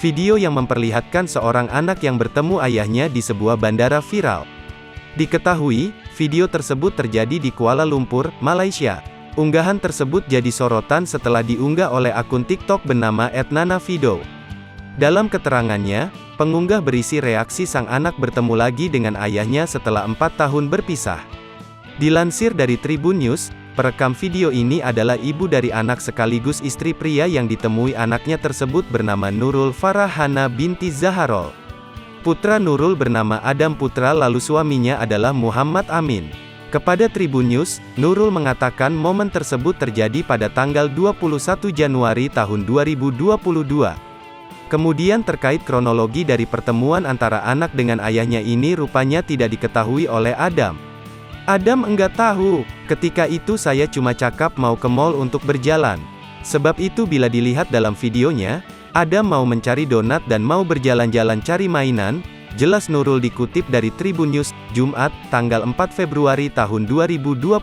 Video yang memperlihatkan seorang anak yang bertemu ayahnya di sebuah bandara viral. Diketahui, video tersebut terjadi di Kuala Lumpur, Malaysia. Unggahan tersebut jadi sorotan setelah diunggah oleh akun TikTok bernama @nanavido. Dalam keterangannya, pengunggah berisi reaksi sang anak bertemu lagi dengan ayahnya setelah 4 tahun berpisah. Dilansir dari Tribun News, perekam video ini adalah ibu dari anak sekaligus istri pria yang ditemui anaknya tersebut bernama Nurul Farahana binti Zaharol. Putra Nurul bernama Adam Putra lalu suaminya adalah Muhammad Amin. Kepada Tribun News, Nurul mengatakan momen tersebut terjadi pada tanggal 21 Januari tahun 2022. Kemudian terkait kronologi dari pertemuan antara anak dengan ayahnya ini rupanya tidak diketahui oleh Adam. Adam enggak tahu, ketika itu saya cuma cakap mau ke mall untuk berjalan. Sebab itu bila dilihat dalam videonya, Adam mau mencari donat dan mau berjalan-jalan cari mainan, jelas Nurul dikutip dari Tribun News, Jumat, tanggal 4 Februari tahun 2022.